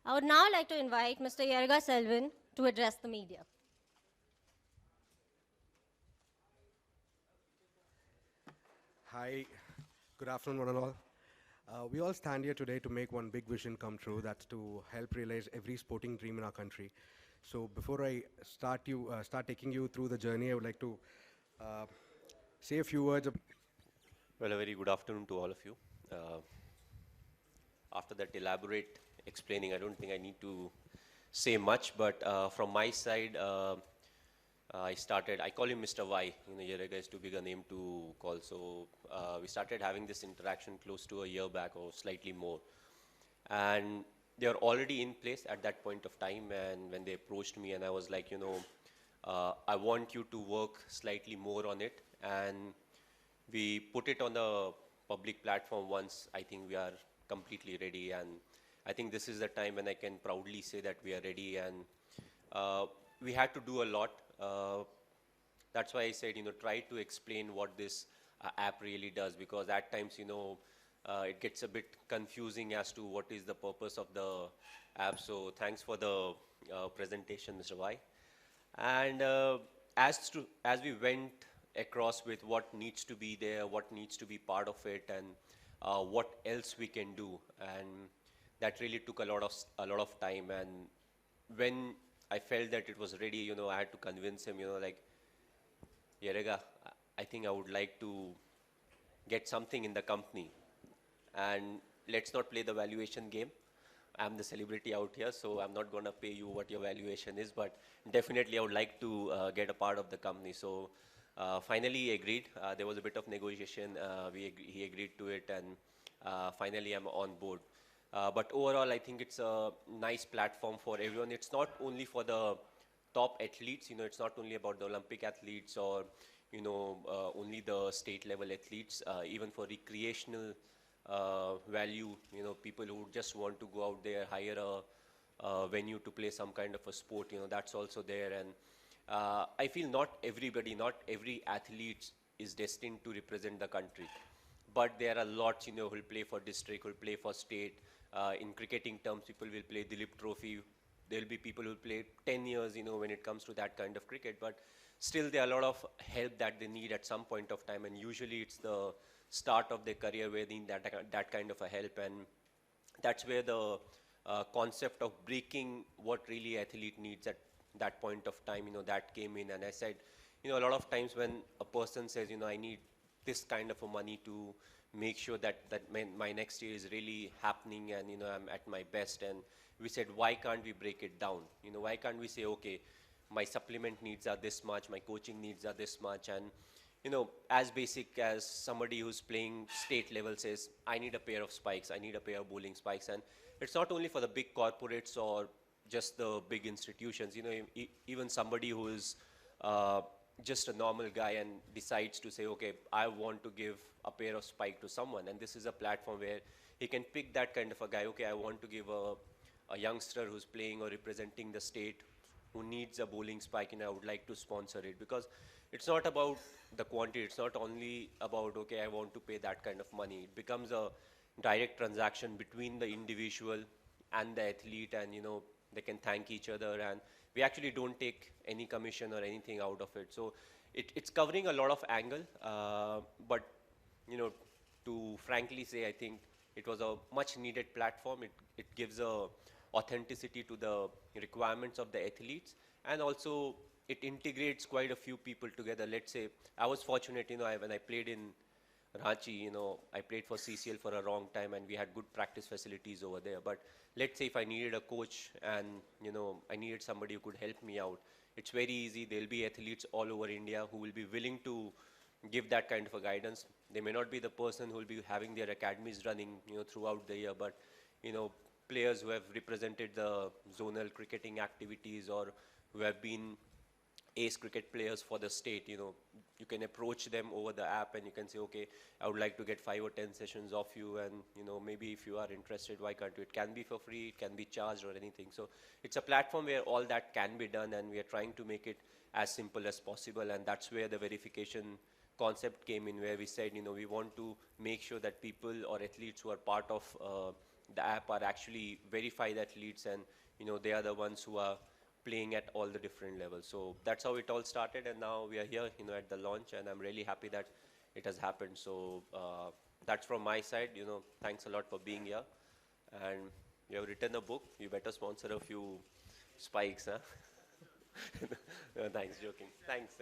I would now like to invite Mr. Yerga Selvin to address the media. Hi, good afternoon, one and all. We all stand here today to make one big vision come true. That's to help realize every sporting dream in our country. So before I start taking you through the journey, I would like to uh, say a few words. Well, a very good afternoon to all of you. Uh, After that elaborate explaining, I don't think I need to say much, but from my side, I call him Mr. Y. Yerega is too big a name to call. So we started having this interaction close to a year back or slightly more. And they are already in place at that point of time. And when they approached me, and I was like, I want you to work slightly more on it. And we put it on the public platform once. I think we are completely ready, and I think this is the time when I can proudly say that we are ready. And uh, we had to do a lot. That's why I said, try to explain what this app really does, because at times, it gets a bit confusing as to what is the purpose of the app. So thanks for the presentation, Mr. Y. And as we went across with what needs to be there, what needs to be part of it, and what else we can do, and that really took a lot of time. And when I felt that it was ready, I had to convince him, like, Yerega, I think I would like to get something in the company, and let's not play the valuation game. I'm the celebrity out here, so I'm not going to pay you what your valuation is, but definitely I would like to get a part of the company. So finally he agreed. There was a bit of negotiation. He agreed to it, and finally I'm on board. But overall, I think it's a nice platform for everyone. It's not only for the top athletes, it's not only about the Olympic athletes or, only the state level athletes, even for recreational value, people who just want to go out there, hire a venue to play some kind of a sport, that's also there. And I feel not every athlete is destined to represent the country, but there are lots, who'll play for district, who'll play for state. In cricketing terms, people will play Dilip Trophy. There'll be people who play 10 years, when it comes to that kind of cricket, but still there are a lot of help that they need at some point of time, and usually it's the start of their career where they need that kind of a help. And that's where the concept of breaking what really athlete needs at that point of time, that came in. And I said, a lot of times when a person says, I need this kind of a money to make sure that my next year is really happening, and I'm at my best. And we said, why can't we break it down? Why can't we say, okay, my supplement needs are this much, my coaching needs are this much, and as basic as somebody who's playing state level says, I need a pair of spikes, I need a pair of bowling spikes. And it's not only for the big corporates or just the big institutions. Even somebody who is uh, just a normal guy and decides to say, okay, I want to give a pair of spike to someone, and this is a platform where he can pick that kind of a guy. Okay, I want to give a youngster who's playing or representing the state who needs a bowling spike, and I would like to sponsor it, because it's not about the quantity. It's not only about, okay, I want to pay that kind of money. It becomes a direct transaction between the individual and the athlete, and they can thank each other, and we actually don't take any commission or anything out of it. So it's covering a lot of angle, but to frankly say, I think it was a much needed platform. It gives a authenticity to the requirements of the athletes, and also it integrates quite a few people together. Let's say I was fortunate, when I played in Ranchi, I played for CCL for a long time, and we had good practice facilities over there. But let's say if I needed a coach, and I needed somebody who could help me out, it's very easy. There'll be athletes all over India who will be willing to give that kind of a guidance. They may not be the person who will be having their academies running, throughout the year, but you know, players who have represented the zonal cricketing activities, or who have been ace cricket players for the state, you can approach them over the app, and you can say, okay, I would like to get 5 or 10 sessions of you, and maybe if you are interested, why can't you? It can be for free, it can be charged or anything. So it's a platform where all that can be done, and we are trying to make it as simple as possible. And that's where the verification concept came in, where we said, we want to make sure that people or athletes who are part of the app are actually verified athletes, and they are the ones who are playing at all the different levels. So that's how it all started, and now we are here, at the launch, and I'm really happy that it has happened. So that's from my side. Thanks a lot for being here, and you have written a book. You better sponsor a few spikes, huh? No, thanks, joking. Thanks.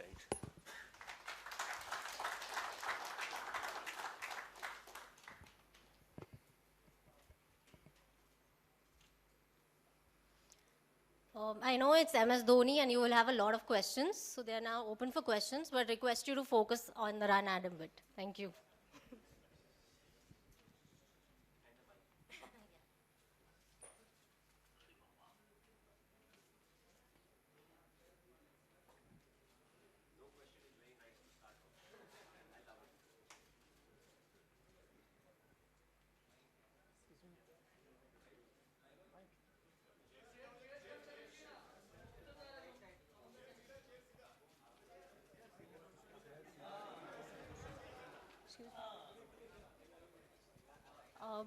I know it's MS Dhoni and you will have a lot of questions, so they are now open for questions, but request you to focus on the run Adam bit. Thank you.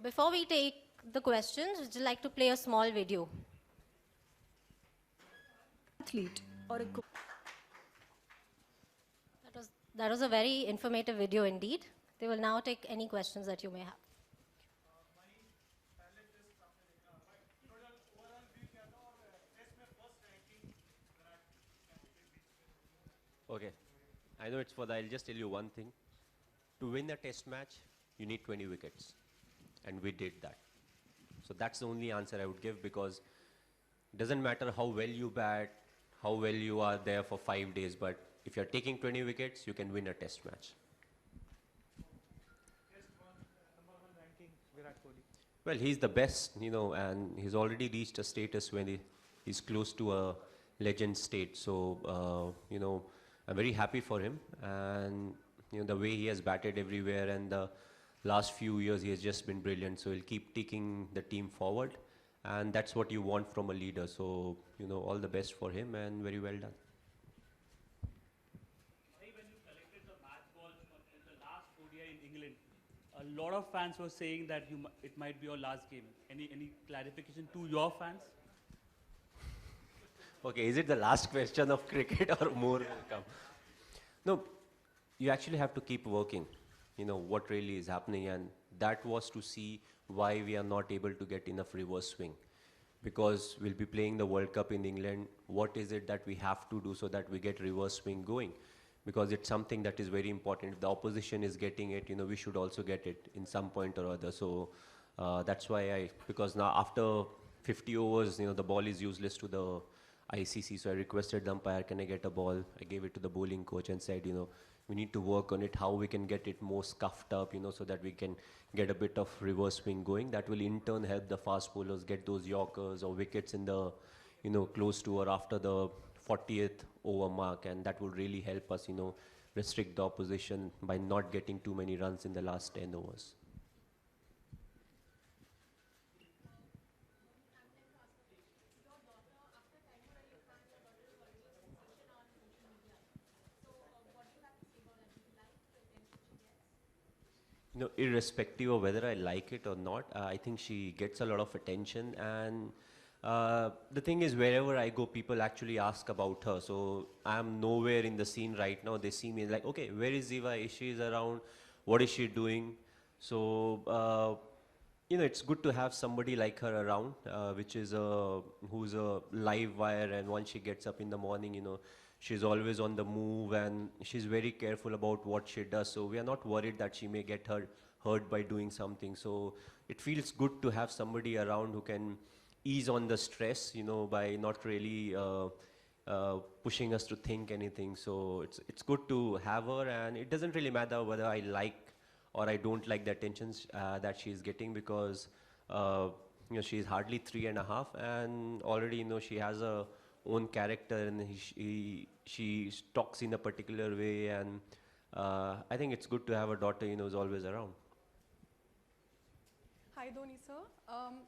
Before we take the questions, would you like to play a small video? Athlete or a That was a very informative video indeed. They will now take any questions that you may have. Okay. I know it's for the, I'll just tell you one thing. To win a test match, you need 20 wickets. And we did that. So that's the only answer I would give, because it doesn't matter how well you bat, how well you are there for 5 days, but if you're taking 20 wickets, you can win a test match. Well, he's the best, and he's already reached a status when he's close to a legend state. So, I'm very happy for him, and the way he has batted everywhere, and the last few years he has just been brilliant. So he'll keep taking the team forward, and that's what you want from a leader. So, all the best for him, and very well done. When you collected the match balls in the last ODI in England, a lot of fans were saying that it might be your last game. Any clarification to your fans? Okay, is it the last question of cricket or more will come? No, you actually have to keep working, what really is happening, and that was to see why we are not able to get enough reverse swing. Because we'll be playing the World Cup in England, what is it that we have to do so that we get reverse swing going? Because it's something that is very important. If the opposition is getting it, we should also get it in some point or other. So that's why because now after 50 overs, the ball is useless to the ICC. So I requested the umpire, can I get a ball? I gave it to the bowling coach and said, we need to work on it, how we can get it more scuffed up, so that we can get a bit of reverse swing going. That will in turn help the fast bowlers get those yorkers or wickets in the, close to or after the 40th over mark, and that would really help us, restrict the opposition by not getting too many runs in the last 10 overs. Irrespective of whether I like it or not, I think she gets a lot of attention, and the thing is, wherever I go, people actually ask about her. So I'm nowhere in the scene right now. They see me like, okay, where is Ziva? Is she around? What is she doing? So it's good to have somebody like her around, who's a live wire, and once she gets up in the morning, she's always on the move, and she's very careful about what she does. So we are not worried that she may get hurt by doing something. So it feels good to have somebody around who can ease on the stress, by not really pushing us to think anything. So it's good to have her, and it doesn't really matter whether I like or I don't like the attentions that she's getting, because she's hardly 3.5, and already she has a own character, and she talks in a particular way, and I think it's good to have a daughter who's always around. Hi, Dhoni sir.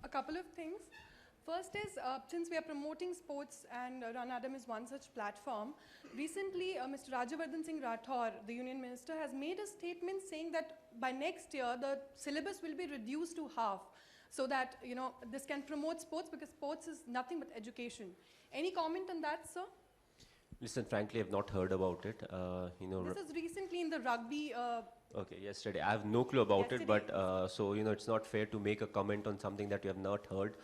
A couple of things. First is, since we are promoting sports and Run Adam is one such platform, recently Mr. Rajyavardhan Singh Rathore, the Union Minister, has made a statement saying that by next year the syllabus will be reduced to half. so that, you know, this can promote sports, because sports is nothing but education. Any comment on that, sir? Listen, frankly, I've not heard about it. This is recently in the rugby. Okay, yesterday. I have no clue about it, but Yesterday. so it's not fair to make a comment on something that you have not heard.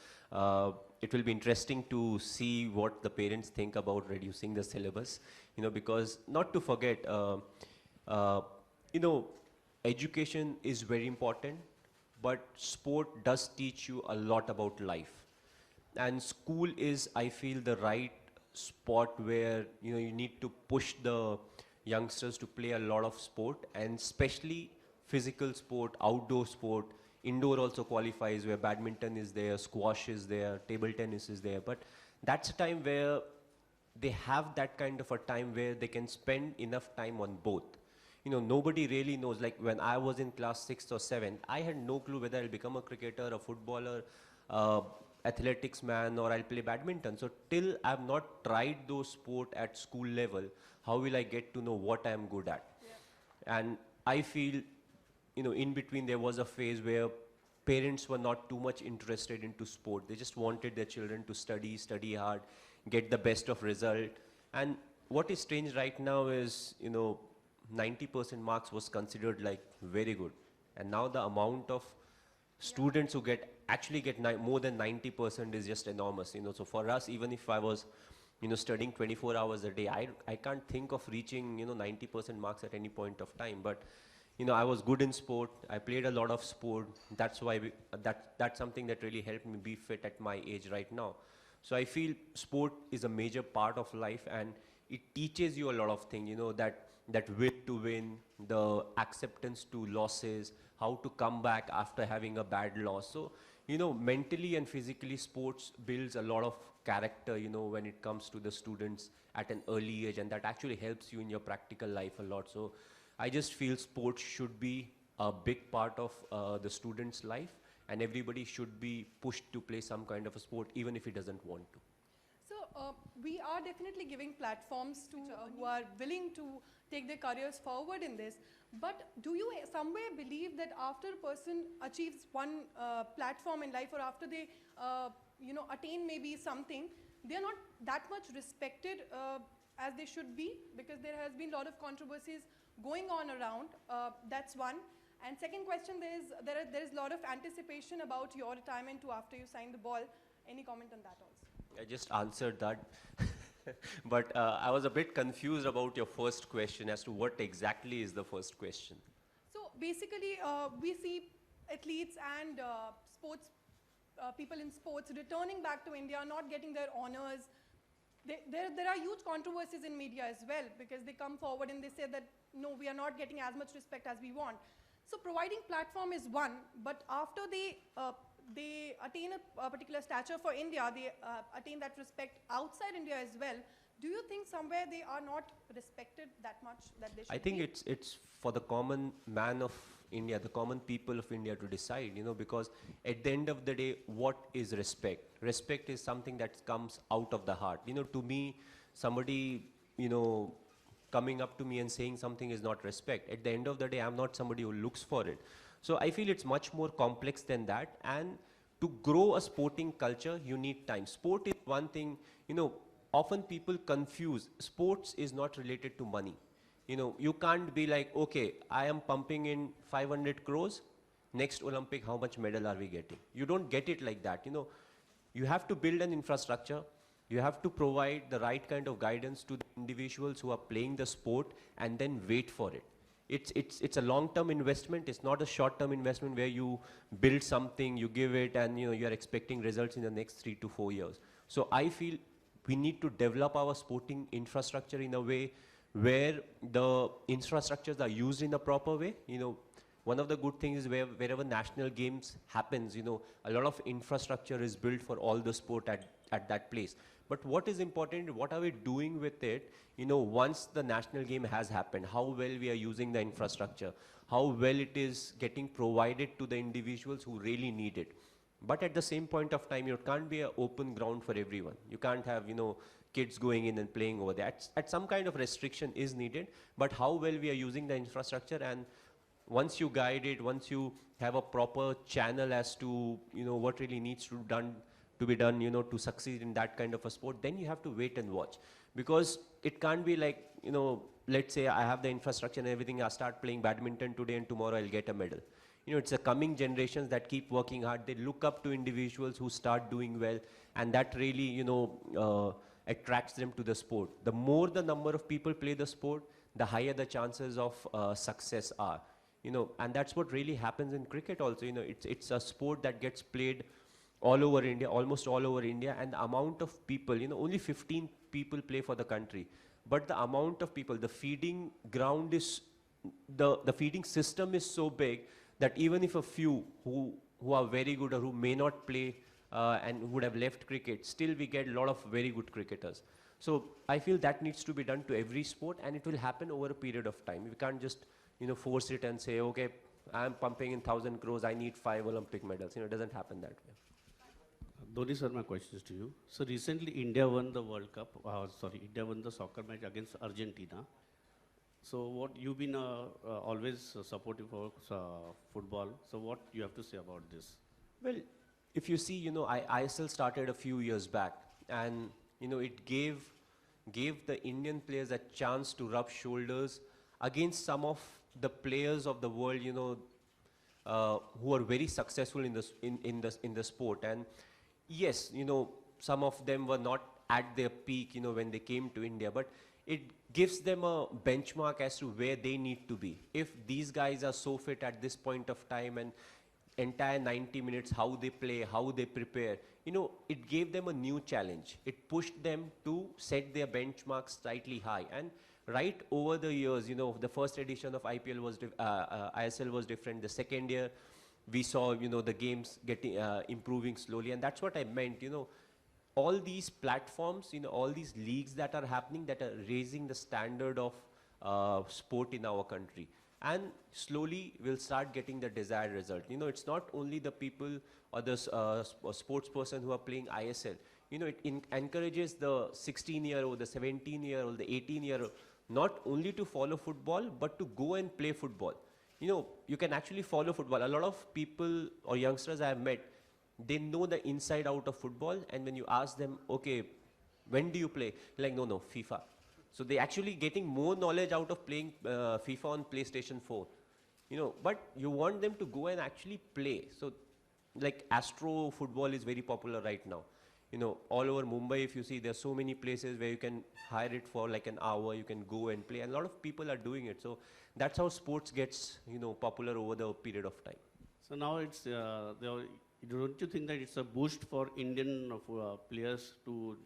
It will be interesting to see what the parents think about reducing the syllabus. Because not to forget, uh, you know, education is very important, but sport does teach you a lot about life. And school is, I feel, the right spot where you need to push the youngsters to play a lot of sport, and especially physical sport, outdoor sport. Indoor also qualifies, where badminton is there, squash is there, table tennis is there. But that's a time where they have that kind of a time where they can spend enough time on both. Nobody really knows. Like when I was in class 6th or 7th, I had no clue whether I'll become a cricketer, a footballer, uh, athletics man, or I'll play badminton. So till I've not tried those sport at school level, how will I get to know what I'm good at? And I feel, in between there was a phase where parents were not too much interested into sport. They just wanted their children to study hard, get the best of result. And what is strange right now is, 90% marks was considered like very good. And now the amount of students who actually get more than 90% is just enormous. So for us, even if I was, studying 24 hours a day, I can't think of reaching, 90% marks at any point of time. But I was good in sport. I played a lot of sport. That's why that's something that really helped me be fit at my age right now. So I feel sport is a major part of life, and it teaches you a lot of things. That will to win, the acceptance to losses, how to come back after having a bad loss. So mentally and physically, sports builds a lot of character. When it comes to the students at an early age, and that actually helps you in your practical life a lot. So I just feel sports should be a big part of the student's life, and everybody should be pushed to play some kind of a sport, even if he doesn't want to. So we are definitely giving platforms to who are willing to take their careers forward in this. But do you somewhere believe that after a person achieves one platform in life, or after they attain maybe something, they are not that much respected as they should be? Because there has been a lot of controversies going on around. That's one. And second question, there is a lot of anticipation about your retirement too after you sign the ball. Any comment on that also? I just answered that. But I was a bit confused about your first question as to what exactly is the first question. So basically, we see athletes and sports people in sports returning back to India, not getting their honors. There are huge controversies in media as well, because they come forward and they say that, no, we are not getting as much respect as we want. So providing platform is one, but after they attain a particular stature for India, they attain that respect outside India as well. Do you think somewhere they are not respected that much that they should I think be? it's for the common man of India, the common people of India to decide, because at the end of the day, what is respect? Respect is something that comes out of the heart. To me, somebody, coming up to me and saying something is not respect. At the end of the day, I'm not somebody who looks for it. So I feel it's much more complex than that. And to grow a sporting culture, you need time. Sport is one thing, often people confuse. Sports is not related to money. You can't be like, okay, I am pumping in 500 crores. Next Olympic, how much medal are we getting? You don't get it like that. You have to build an infrastructure. You have to provide the right kind of guidance to the individuals who are playing the sport, and then wait for it. It's a long-term investment. It's not a short-term investment where you build something, you give it, and you are expecting results in the next 3 to 4 years. So I feel we need to develop our sporting infrastructure in a way where the infrastructures are used in a proper way. One of the good things is wherever national games happens, a lot of infrastructure is built for all the sport at that place. But what is important, what are we doing with it, once the national game has happened, how well we are using the infrastructure, how well it is getting provided to the individuals who really need it. But at the same point of time, it can't be an open ground for everyone. You can't have, kids going in and playing over there. At some kind of restriction is needed, but how well we are using the infrastructure, and once you guide it, once you have a proper channel as to, what really needs to be done, to succeed in that kind of a sport, then you have to wait and watch. Because it can't be like, let's say I have the infrastructure and everything, I start playing badminton today and tomorrow I'll get a medal. It's the coming generations that keep working hard. They look up to individuals who start doing well, and that really, attracts them to the sport. The more the number of people play the sport, the higher the chances of success are. And that's what really happens in cricket also. It's a sport that gets played all over India, almost all over India, and the amount of people, only 15 people play for the country. But the amount of people, the feeding ground is, the feeding system is so big that even if a few who are very good or who may not play and would have left cricket, still we get a lot of very good cricketers. So I feel that needs to be done to every sport, and it will happen over a period of time. We can't just, force it and say, okay, I'm pumping in 1,000 crores, I need 5 Olympic medals. It doesn't happen that way. Dhoni sir, my question is to you. So recently India won the World Cup, India won the soccer match against Argentina. So what you've been always supportive for football. So what you have to say about this? Well, if you see, ISL started a few years back, and it gave the Indian players a chance to rub shoulders against some of the players of the world, who are very successful in the sport. And yes, some of them were not at their peak, when they came to India, but it gives them a benchmark as to where they need to be. If these guys are so fit at this point of time, and entire 90 minutes, how they play, how they prepare, it gave them a new challenge. It pushed them to set their benchmarks slightly high. And right over the years, the first edition of IPL was ISL was different. The second year, we saw, the games getting improving slowly, and that's what I meant. All these platforms, all these leagues that are happening, that are raising the standard of sport in our country. And slowly we'll start getting the desired result. It's not only the people or the sports person who are playing ISL. It encourages the 16-year-old, the 17-year-old, the 18-year-old, not only to follow football, but to go and play football. You can actually follow football. A lot of people or youngsters I have met, they know the inside out of football, and when you ask them, okay, when do you play? Like, no, FIFA. So they're actually getting more knowledge out of playing FIFA on PlayStation 4. But you want them to go and actually play. So like Astro football is very popular right now. All over Mumbai, if you see, there's so many places where you can hire it for like an hour, you can go and play, and a lot of people are doing it. So that's how sports gets, popular over the period of time. So now it's, don't you think that it's a boost for Indian players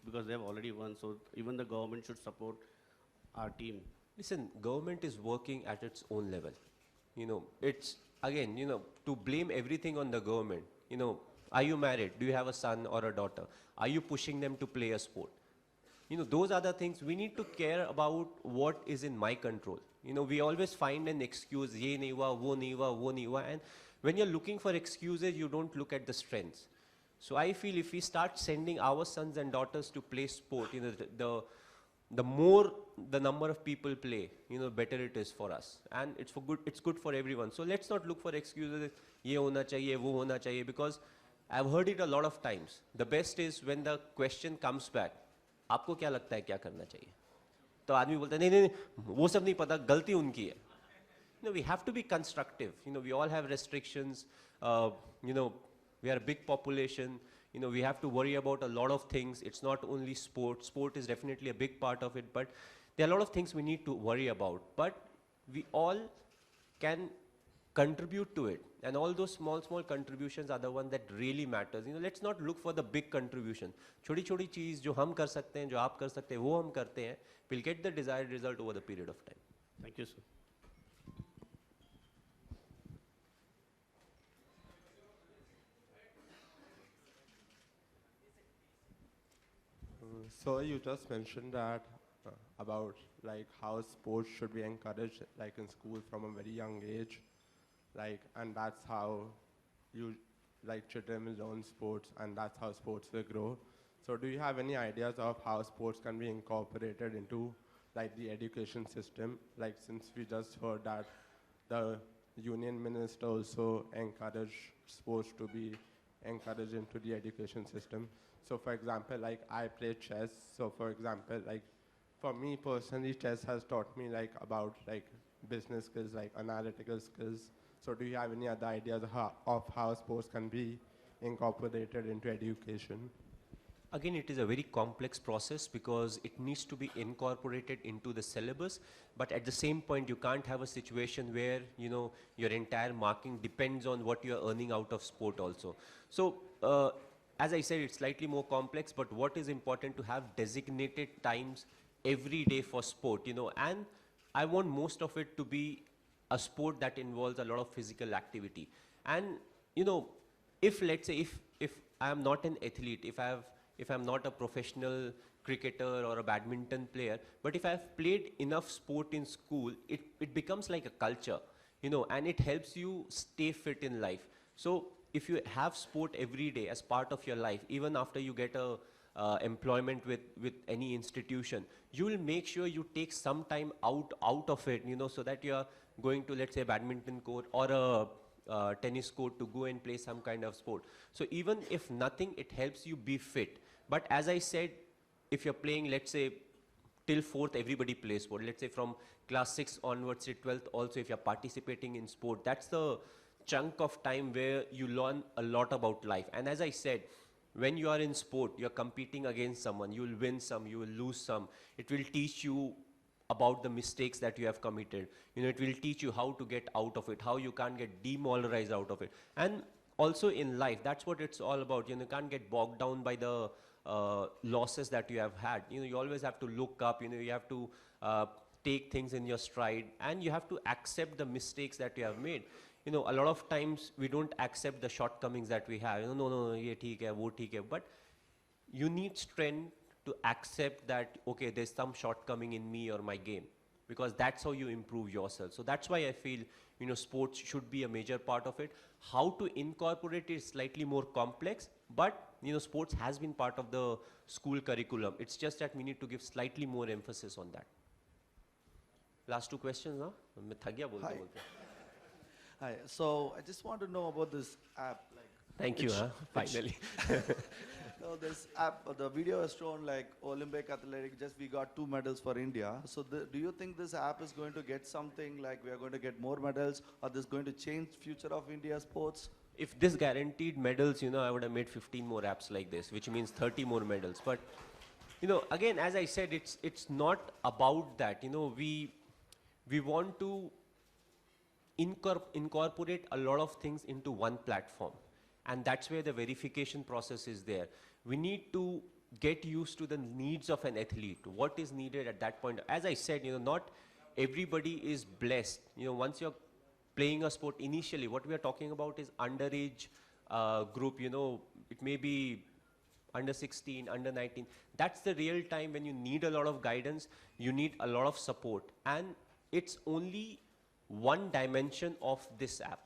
because they have already won, so even the government should support our team? Listen, government is working at its own level. It's, again, to blame everything on the government. Are you married? Do you have a son or a daughter? Are you pushing them to play a sport? Those are the things we need to care about. What is in my control? We always find an excuse, ye nahi hua, wo nahi hua, and when you're looking for excuses, you don't look at the strengths. So I feel if we start sending our sons and daughters to play sport, the more the number of people play, better it is for us. And it's good for everyone. So let's not look for excuses, ye hona chahiye, wo hona chahiye, because I've heard it a lot of times. The best is when the question comes back, आपको क्या लगता है क्या करना चाहिए? तो आदमी बोलता है नहीं, वो सब नहीं पता, गलती उनकी है. We have to be constructive. We all have restrictions. We are a big population. We have to worry about a lot of things. It's not only sport. Sport is definitely a big part of it, but there are a lot of things we need to worry about. But we all can contribute to it. And all those small contributions are the one that really matters. Let's not look for the big contribution. छोटी-छोटी चीज़ जो हम कर सकते हैं, जो आप कर सकते हैं, वो हम करते हैं. We'll get the desired result over the period of time. Thank you, sir. So you just mentioned that about like how sports should be encouraged like in school from a very young age, and that's how you children will learn sports, and that's how sports will grow. So do you have any ideas of how sports can be incorporated into the education system? Since we just heard that the union minister also encourage sports to be encouraged into the education system. So for example, like I play chess. So for example, like for me personally, chess has taught me like about like business skills, like analytical skills. So do you have any other ideas of how sports can be incorporated into education? Again, it is a very complex process because it needs to be incorporated into the syllabus, but at the same point, you can't have a situation where, you know, your entire marking depends on what you're earning out of sport also. So, as I said, it's slightly more complex, but what is important to have designated times every day for sport, you know, and I want most of it to be a sport that involves a lot of physical activity. And, you know, if let's say if I am not an athlete, if I'm not a professional cricketer or a badminton player, but if I've played enough sport in school, it becomes like a culture, you know, and it helps you stay fit in life. So if you have sport every day as part of your life, even after you get a employment with any institution, you will make sure you take some time out of it, you know, so that you are going to, let's say, badminton court or a tennis court to go and play some kind of sport. So even if nothing, it helps you be fit. But as I said, if you're playing, let's say, till 4th, everybody plays sport. Let's say from class 6 onwards to 12th, also if you're participating in sport, that's the chunk of time where you learn a lot about life. And as I said, when you are in sport, you're competing against someone, you will win some, you will lose some. It will teach you about the mistakes that you have committed. You know, it will teach you how to get out of it, how you can't get demoralized out of it. And also in life, that's what it's all about. You know, you can't get bogged down by the losses that you have had. You know, you always have to look up, you know, you have to take things in your stride, and you have to accept the mistakes that you have made. You know, a lot of times we don't accept the shortcomings that we have. You know, no, ye theek hai, wo theek hai. But you need strength to accept that, okay, there's some shortcoming in me or my game, because that's how you improve yourself. So that's why I feel, you know, sports should be a major part of it. How to incorporate it is slightly more complex, but, you know, sports has been part of the school curriculum. It's just that we need to give slightly more emphasis on that. Last two questions, huh? मैं थक गया बोलते बोलते. Hi. So I just want to know about this app. Like, Thank you, huh? Finally. no, this app. The video has shown like Olympic athletic. Just we got 2 medals for India. So do you think this app is going to get something like we are going to get more medals, or this is going to change future of India sports? If this guaranteed medals, you know, I would have made 15 more apps like this, which means 30 more medals. But, you know, again, as I said, it's not about that. You know, we want to incorporate a lot of things into one platform, and that's where the verification process is there. We need to get used to the needs of an athlete, what is needed at that point. As I said, you know, not everybody is blessed. You know, once you're playing a sport initially, what we are talking about is underage group, you know, it may be under 16, under 19. That's the real time when you need a lot of guidance, you need a lot of support, and it's only one dimension of this app.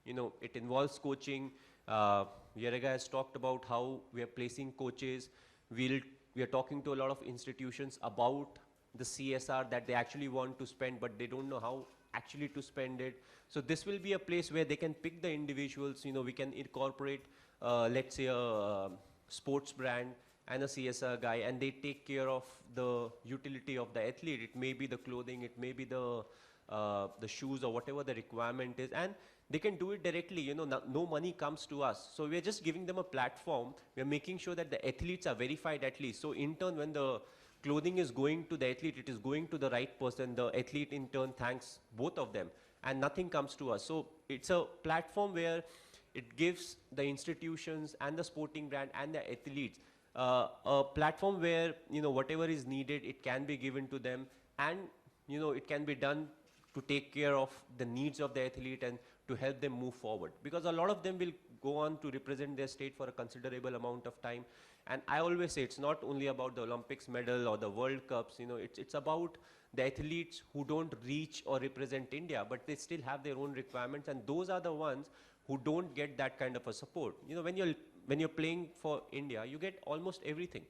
You know, it involves coaching. Yerega has talked about how we are placing coaches. We are talking to a lot of institutions about the CSR that they actually want to spend, but they don't know how actually to spend it. So this will be a place where they can pick the individuals. You know, we can incorporate, let's say, a sports brand and a CSR guy, and they take care of the utility of the athlete. It may be the clothing, it may be the shoes or whatever the requirement is, and they can do it directly. You know, no money comes to us. So we're just giving them a platform. We're making sure that the athletes are verified at least. So in turn, when the clothing is going to the athlete, it is going to the right person. The athlete in turn thanks both of them, and nothing comes to us. So it's a platform where it gives the institutions and the sporting brand and the athletes a platform where, you know, whatever is needed, it can be given to them, and, you know, it can be done to take care of the needs of the athlete and to help them move forward. Because a lot of them will go on to represent their state for a considerable amount of time. And I always say it's not only about the Olympics medal or the World Cups, you know, it's about the athletes who don't reach or represent India, but they still have their own requirements, and those are the ones who don't get that kind of a support. You know, when you're playing for India, you get almost everything.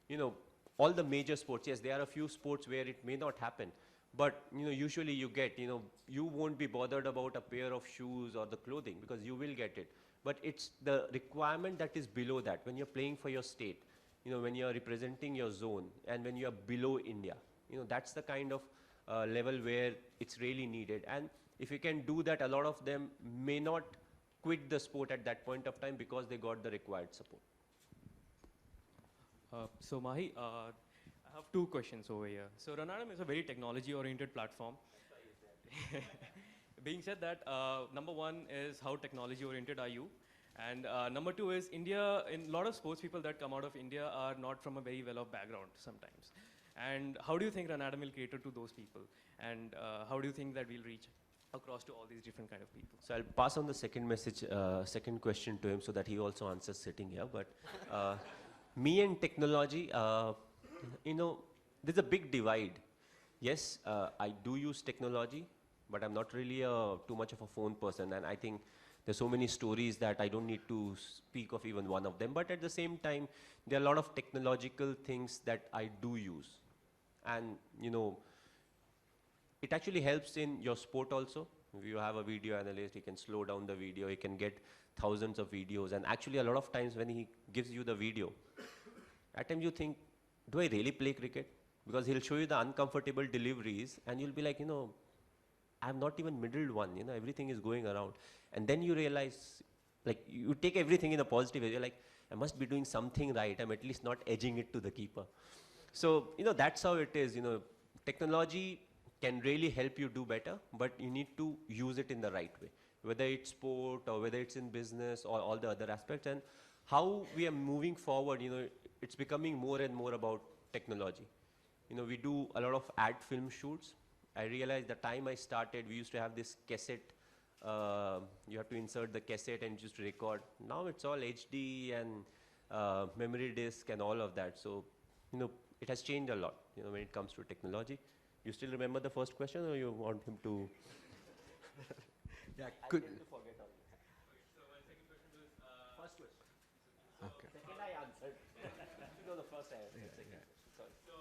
You know, all the major sports. Yes, there are a few sports where it may not happen, But usually you get, you won't be bothered about a pair of shoes or the clothing because you will get it. But it's the requirement that is below that when you're playing for your state, when you're representing your zone and when you're below India, that's the kind of level where it's really needed. And if you can do that, a lot of them may not quit the sport at that point of time because they got the required support. So Mahi, I have two questions over here. So Ranadam is a very technology-oriented platform. Being said that, number one is how technology-oriented are you? And number two is India, in a lot of sports people that come out of India are not from a very well-off background sometimes. And how do you think Ranadam will cater to those people? And how do you think that we'll reach across to all these different kind of people? So I'll pass on the second message, second question to him so that he also answers sitting here. But me and technology, there's a big divide. Yes, I do use technology, but I'm not really too much of a phone person. And I think there's so many stories that I don't need to speak of even one of them. But at the same time, there are a lot of technological things that I do use. And, it actually helps in your sport also. If you have a video analyst, he can slow down the video, he can get thousands of videos. And actually, a lot of times when he gives you the video, at times you think, do I really play cricket? Because he'll show you the uncomfortable deliveries and you'll be like, I'm not even middled one, everything is going around. And then you realize, like, you take everything in a positive way. You're like, I must be doing something right. I'm at least not edging it to the keeper. So, that's how it is. Technology can really help you do better, but you need to use it in the right way, whether it's sport or whether it's in business or all the other aspects. And how we are moving forward, it's becoming more and more about technology. We do a lot of ad film shoots. I realized the time I started, we used to have this cassette. You have to insert the cassette and just record. Now it's all HD and memory disk and all of that. So, it has changed a lot, when it comes to technology. You still remember the first question, or you want him to? Yeah, good. I tend to forget all. So my second question is, First question. Okay. Second I answered. The first I answered. Second. Sorry. so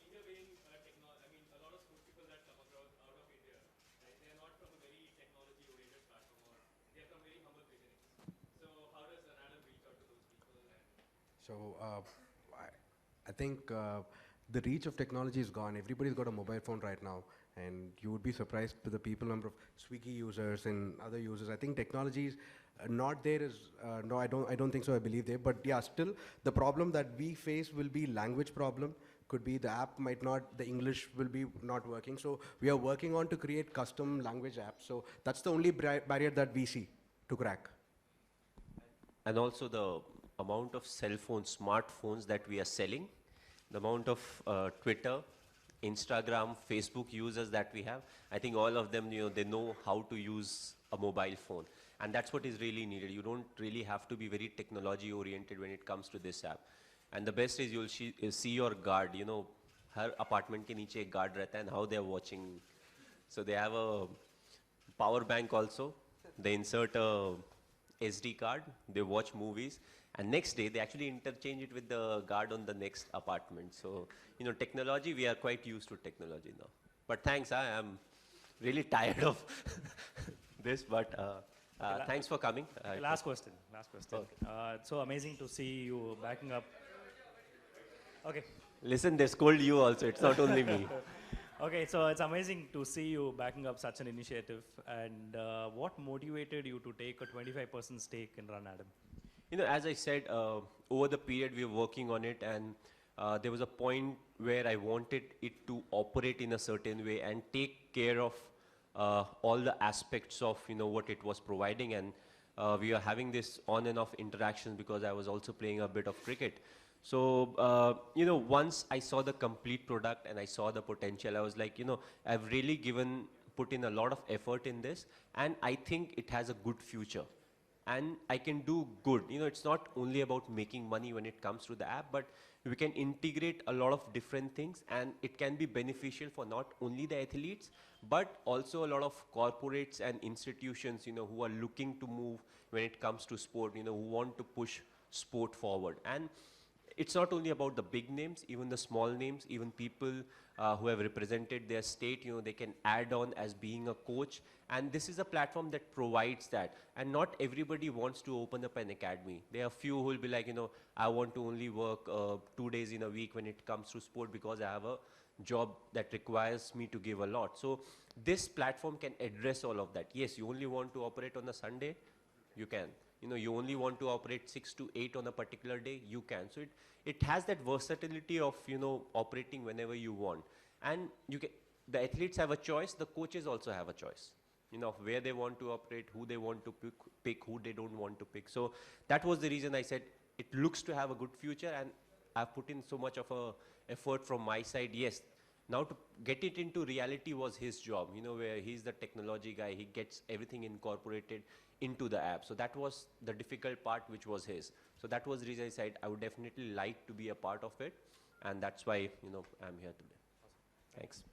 India being a lot of sports people that come across out of India, right, they are not from a very technology-oriented platform, or they are from very humble beginnings. So how does Ranadam reach out to those people? So I think the reach of technology is gone. Everybody's got a mobile phone right now, and you would be surprised with the people number of Swiggy users and other users. I think technology is not there. No, I don't think so. I believe there, but yeah, still the problem that we face will be language problem. Could be the app might not, the English will be not working. So we are working on to create custom language apps. So that's the only barrier that we see to crack. And also the amount of cell phones, smartphones that we are selling, the amount of Twitter, Instagram, Facebook users that we have, I think all of them, they know how to use a mobile phone. And that's what is really needed. You don't really have to be very technology oriented when it comes to this app. And the best is you'll see your guard, her apartment ke niche ek guard rehta hai, and how they're watching. So they have a power bank also. They insert a SD card, they watch movies, and next day they actually interchange it with the guard on the next apartment. So, technology, we are quite used to technology now. But thanks, I am really tired of this, but thanks for coming. Last question. Okay. So amazing to see you backing up. Okay. Listen, they scold you also, it's not only me. Okay, so it's amazing to see you backing up such an initiative. And what motivated you to take a 25% stake in Ranadam? As I said, over the period we were working on it, and there was a point where I wanted it to operate in a certain way and take care of all the aspects of what it was providing. And we are having this on and off interactions because I was also playing a bit of cricket. So, once I saw the complete product and I saw the potential, I was like, I've really put in a lot of effort in this, and I think it has a good future. And I can do good. It's not only about making money when it comes to the app, but we can integrate a lot of different things, and it can be beneficial for not only the athletes, but also a lot of corporates and institutions, who are looking to move when it comes to sport, who want to push sport forward. And it's not only about the big names, even the small names, even people who have represented their state, they can add on as being a coach. And this is a platform that provides that. And not everybody wants to open up an academy. There are few who will be like, I want to only work 2 days in a week when it comes to sport because I have a job that requires me to give a lot. So this platform can address all of that. Yes, you only want to operate on a Sunday, you can. You only want to operate 6 to 8 on a particular day, you can. So it has that versatility of, operating whenever you want. And the athletes have a choice, the coaches also have a choice. Of where they want to operate, who they want to pick, who they don't want to pick. So that was the reason I said it looks to have a good future, and I've put in so much of a effort from my side. Yes, now to get it into reality was his job, where he's the technology guy, he gets everything incorporated into the app. So that was the difficult part, which was his. So that was the reason I said I would definitely like to be a part of it, and that's why, I'm here today. Thanks.